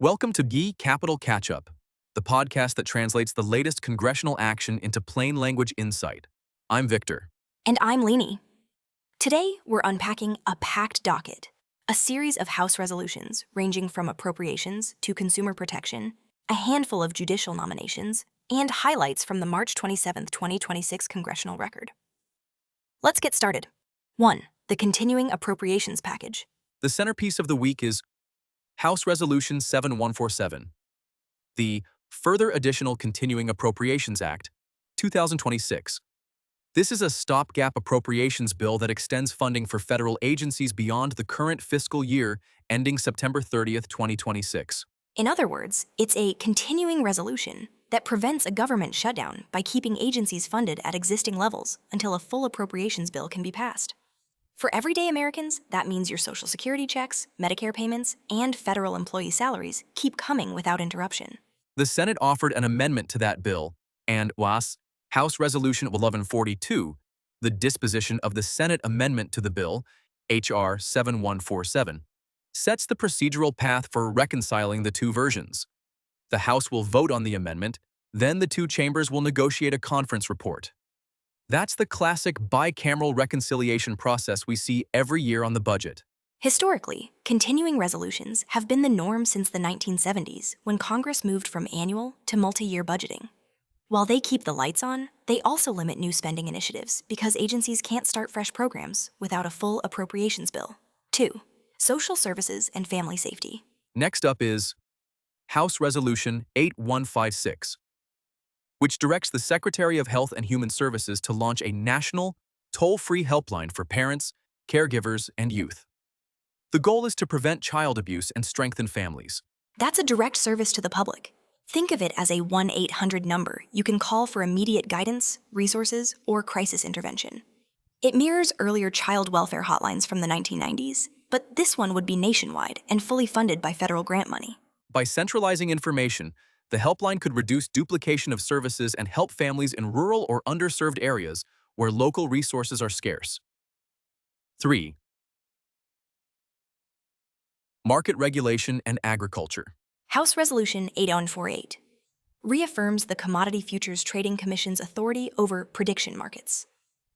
Welcome to GE Capital Catch-Up, the podcast that translates the latest congressional action into plain language insight. I'm Victor. And I'm Lainey. Today, we're unpacking a packed docket, a series of House resolutions ranging from appropriations to consumer protection, a handful of judicial nominations, and highlights from the March 27, 2026 congressional record. Let's get started. 1. The continuing appropriations package. The centerpiece of the week is House Resolution 7147, the Further Additional Continuing Appropriations Act, 2026. This is a stopgap appropriations bill that extends funding for federal agencies beyond the current fiscal year ending September 30th, 2026. In other words, it's a continuing resolution that prevents a government shutdown by keeping agencies funded at existing levels until a full appropriations bill can be passed. For everyday Americans, that means your Social Security checks, Medicare payments, and federal employee salaries keep coming without interruption. The Senate offered an amendment to that bill, and House Resolution 1142, the disposition of the Senate amendment to the bill, H.R. 7147, sets the procedural path for reconciling the two versions. The House will vote on the amendment, then the two chambers will negotiate a conference report. That's the classic bicameral reconciliation process we see every year on the budget. Historically, continuing resolutions have been the norm since the 1970s when Congress moved from annual to multi-year budgeting. While they keep the lights on, they also limit new spending initiatives because agencies can't start fresh programs without a full appropriations bill. 2. Social services and family safety. Next up is House Resolution 8156, which directs the Secretary of Health and Human Services to launch a national, toll-free helpline for parents, caregivers, and youth. The goal is to prevent child abuse and strengthen families. That's a direct service to the public. Think of it as a 1-800 number you can call for immediate guidance, resources, or crisis intervention. It mirrors earlier child welfare hotlines from the 1990s, but this one would be nationwide and fully funded by federal grant money. By centralizing information, the helpline could reduce duplication of services and help families in rural or underserved areas where local resources are scarce. 3. Market regulation and agriculture. House Resolution 8148 reaffirms the Commodity Futures Trading Commission's authority over prediction markets.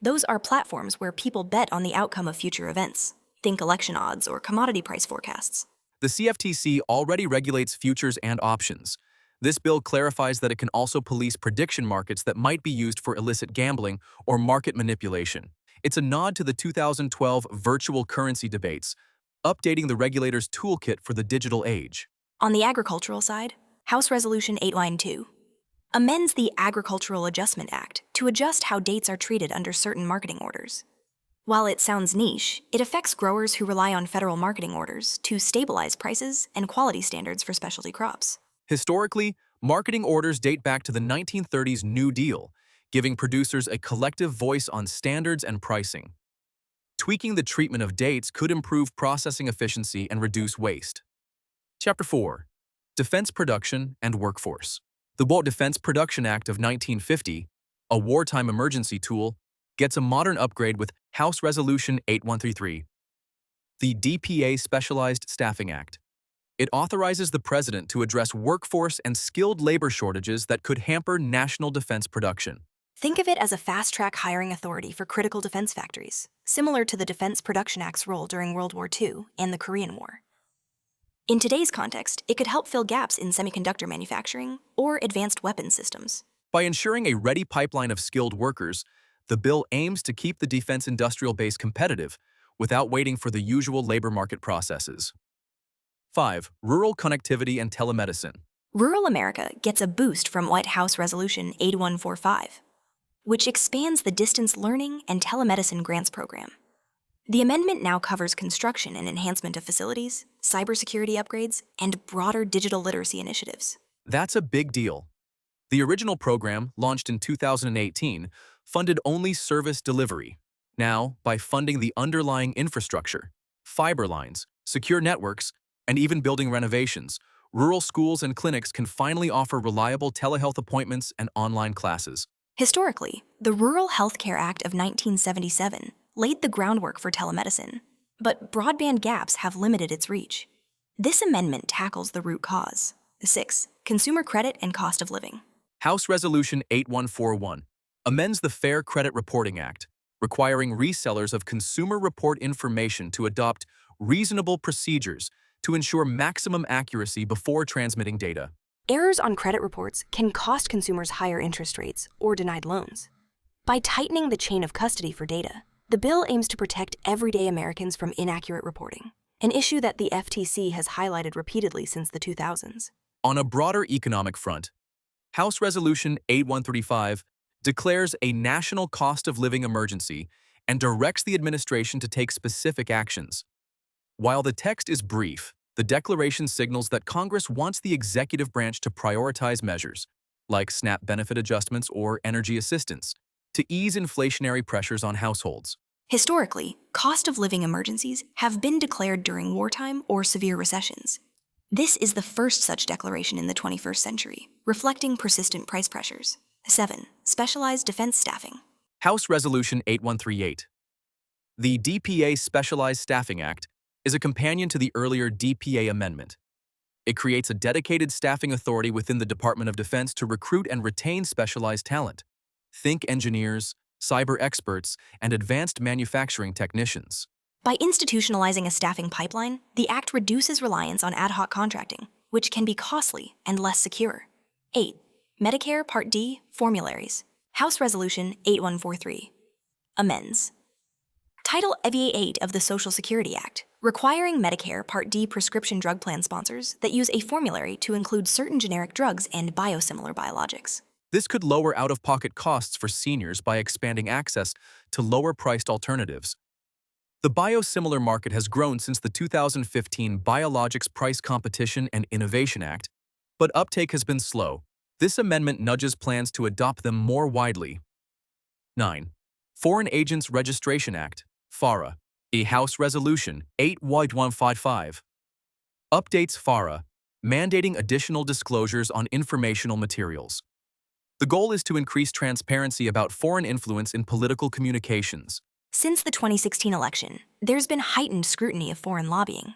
Those are platforms where people bet on the outcome of future events. Think election odds or commodity price forecasts. The CFTC already regulates futures and options. This bill clarifies that it can also police prediction markets that might be used for illicit gambling or market manipulation. It's a nod to the 2012 virtual currency debates, updating the regulator's toolkit for the digital age. On the agricultural side, House Resolution 892 amends the Agricultural Adjustment Act to adjust how dates are treated under certain marketing orders. While it sounds niche, it affects growers who rely on federal marketing orders to stabilize prices and quality standards for specialty crops. Historically, marketing orders date back to the 1930s New Deal, giving producers a collective voice on standards and pricing. Tweaking the treatment of dates could improve processing efficiency and reduce waste. Chapter 4. Defense Production and Workforce. The Defense Production Act of 1950, a wartime emergency tool, gets a modern upgrade with House Resolution 8133. The DPA Specialized Staffing Act. It authorizes the president to address workforce and skilled labor shortages that could hamper national defense production. Think of it as a fast-track hiring authority for critical defense factories, similar to the Defense Production Act's role during World War II and the Korean War. In today's context, it could help fill gaps in semiconductor manufacturing or advanced weapons systems. By ensuring a ready pipeline of skilled workers, the bill aims to keep the defense industrial base competitive without waiting for the usual labor market processes. 5. Rural connectivity and telemedicine. Rural America gets a boost from White House Resolution 8145, which expands the distance learning and telemedicine grants program. The amendment now covers construction and enhancement of facilities, cybersecurity upgrades, and broader digital literacy initiatives. That's a big deal. The original program, launched in 2018, funded only service delivery. Now, by funding the underlying infrastructure, fiber lines, secure networks, and even building renovations, rural schools and clinics can finally offer reliable telehealth appointments and online classes. Historically, the Rural Health Care Act of 1977 laid the groundwork for telemedicine, but broadband gaps have limited its reach. This amendment tackles the root cause. 6. Consumer credit and cost of living. House Resolution 8141 amends the Fair Credit Reporting Act, requiring resellers of consumer report information to adopt reasonable procedures to ensure maximum accuracy before transmitting data. Errors on credit reports can cost consumers higher interest rates or denied loans. By tightening the chain of custody for data, the bill aims to protect everyday Americans from inaccurate reporting, an issue that the FTC has highlighted repeatedly since the 2000s. On a broader economic front, House Resolution 8135 declares a national cost of living emergency and directs the administration to take specific actions. While the text is brief, the declaration signals that Congress wants the executive branch to prioritize measures, like SNAP benefit adjustments or energy assistance, to ease inflationary pressures on households. Historically, cost of living emergencies have been declared during wartime or severe recessions. This is the first such declaration in the 21st century, reflecting persistent price pressures. 7. Specialized defense staffing. House Resolution 8138. The DPA Specialized Staffing Act is a companion to the earlier DPA amendment. It creates a dedicated staffing authority within the Department of Defense to recruit and retain specialized talent. Think engineers, cyber experts, and advanced manufacturing technicians. By institutionalizing a staffing pipeline, the Act reduces reliance on ad hoc contracting, which can be costly and less secure. 8. Medicare Part D formularies. House Resolution 8143 amends Title 8 of the Social Security Act, requiring Medicare Part D prescription drug plan sponsors that use a formulary to include certain generic drugs and biosimilar biologics. This could lower out-of-pocket costs for seniors by expanding access to lower-priced alternatives. The biosimilar market has grown since the 2015 Biologics Price Competition and Innovation Act, but uptake has been slow. This amendment nudges plans to adopt them more widely. 9. Foreign Agents Registration Act, FARA, a House Resolution 8155, updates FARA, mandating additional disclosures on informational materials. The goal is to increase transparency about foreign influence in political communications. Since the 2016 election, there's been heightened scrutiny of foreign lobbying.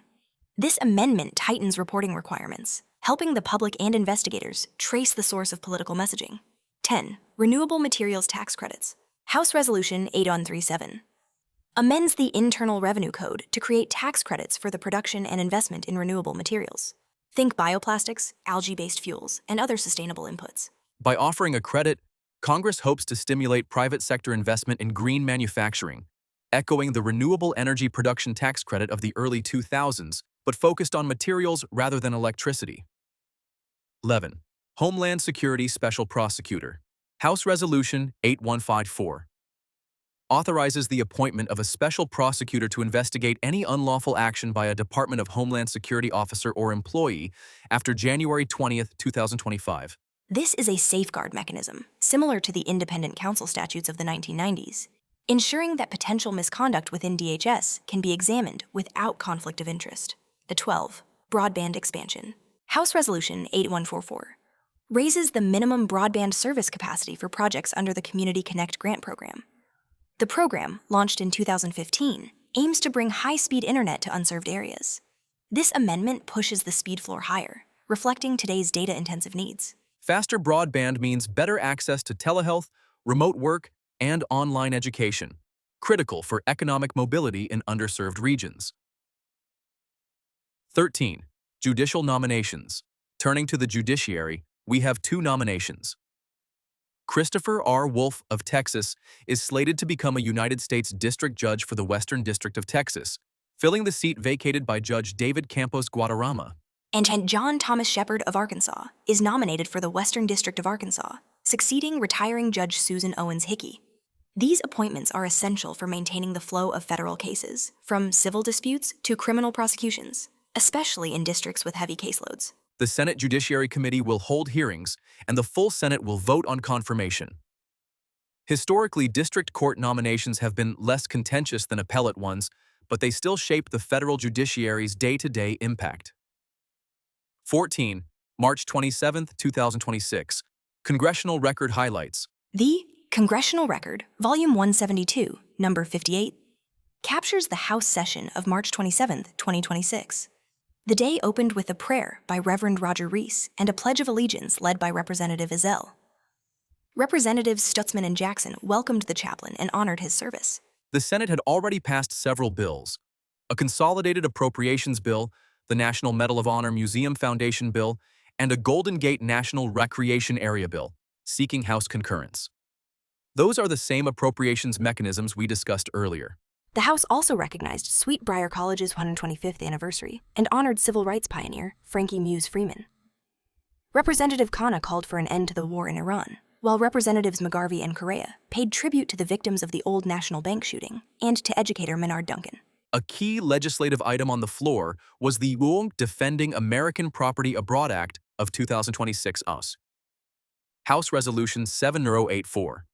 This amendment tightens reporting requirements, helping the public and investigators trace the source of political messaging. 10. Renewable Materials Tax Credits. House Resolution 8137 amends the Internal Revenue Code to create tax credits for the production and investment in renewable materials. Think bioplastics, algae-based fuels, and other sustainable inputs. By offering a credit, Congress hopes to stimulate private sector investment in green manufacturing, echoing the renewable energy production tax credit of the early 2000s, but focused on materials rather than electricity. 11. Homeland Security Special Prosecutor. House Resolution 8154 authorizes the appointment of a special prosecutor to investigate any unlawful action by a Department of Homeland Security officer or employee after January 20, 2025. This is a safeguard mechanism, similar to the independent counsel statutes of the 1990s, ensuring that potential misconduct within DHS can be examined without conflict of interest. The 12. Broadband expansion. House Resolution 8144 raises the minimum broadband service capacity for projects under the Community Connect grant program. The program, launched in 2015, aims to bring high-speed internet to unserved areas. This amendment pushes the speed floor higher, reflecting today's data-intensive needs. Faster broadband means better access to telehealth, remote work, and online education, critical for economic mobility in underserved regions. 13. Judicial nominations. Turning to the judiciary, we have 2 nominations. Christopher R. Wolf of Texas is slated to become a United States District Judge for the Western District of Texas, filling the seat vacated by Judge David Campos Guadarrama. And John Thomas Shepard of Arkansas is nominated for the Western District of Arkansas, succeeding retiring Judge Susan Owens Hickey. These appointments are essential for maintaining the flow of federal cases, from civil disputes to criminal prosecutions, especially in districts with heavy caseloads. The Senate Judiciary Committee will hold hearings, and the full Senate will vote on confirmation. Historically, district court nominations have been less contentious than appellate ones, but they still shape the federal judiciary's day-to-day impact. 14. March 27, 2026. Congressional Record Highlights. The Congressional Record, Volume 172, Number 58, captures the House session of March 27, 2026. The day opened with a prayer by Reverend Roger Rees and a Pledge of Allegiance led by Representative Ezell. Representatives Stutzman and Jackson welcomed the chaplain and honored his service. The Senate had already passed several bills: a consolidated appropriations bill, the National Medal of Honor Museum Foundation bill, and a Golden Gate National Recreation Area bill, seeking House concurrence. Those are the same appropriations mechanisms we discussed earlier. The House also recognized Sweetbriar College's 125th anniversary and honored civil rights pioneer Frankie Muse Freeman. Representative Khanna called for an end to the war in Iran, while Representatives McGarvey and Correa paid tribute to the victims of the Old National Bank shooting and to educator Menard Duncan. A key legislative item on the floor was the UONG Defending American Property Abroad Act of 2026 US. House Resolution 7084.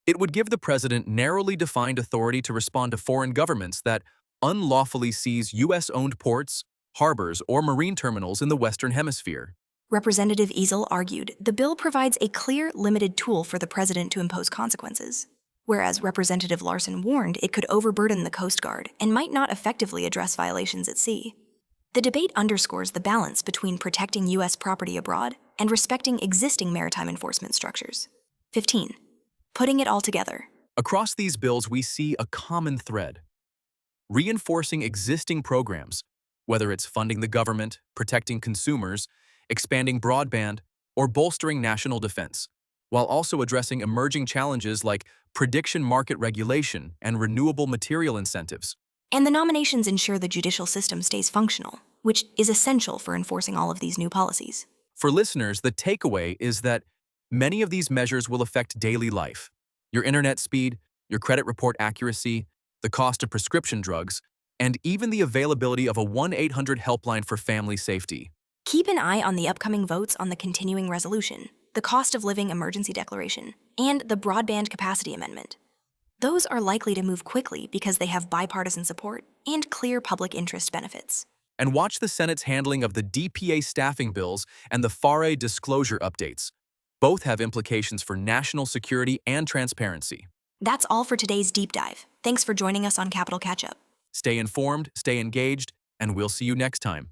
It would give the president narrowly defined authority to respond to foreign governments that unlawfully seize U.S.-owned ports, harbors, or marine terminals in the Western Hemisphere. Representative Easel argued the bill provides a clear, limited tool for the president to impose consequences, whereas Representative Larson warned it could overburden the Coast Guard and might not effectively address violations at sea. The debate underscores the balance between protecting U.S. property abroad and respecting existing maritime enforcement structures. 15. Putting it all together. Across these bills, we see a common thread: reinforcing existing programs, whether it's funding the government, protecting consumers, expanding broadband, or bolstering national defense, while also addressing emerging challenges like prediction market regulation and renewable material incentives. And the nominations ensure the judicial system stays functional, which is essential for enforcing all of these new policies. For listeners, the takeaway is that many of these measures will affect daily life: your internet speed, your credit report accuracy, the cost of prescription drugs, and even the availability of a 1-800 helpline for family safety. Keep an eye on the upcoming votes on the continuing resolution, the cost of living emergency declaration, and the broadband capacity amendment. Those are likely to move quickly because they have bipartisan support and clear public interest benefits. And watch the Senate's handling of the DPA staffing bills and the FARA disclosure updates. Both have implications for national security and transparency. That's all for today's deep dive. Thanks for joining us on Capital Catch-Up. Stay informed, stay engaged, and we'll see you next time.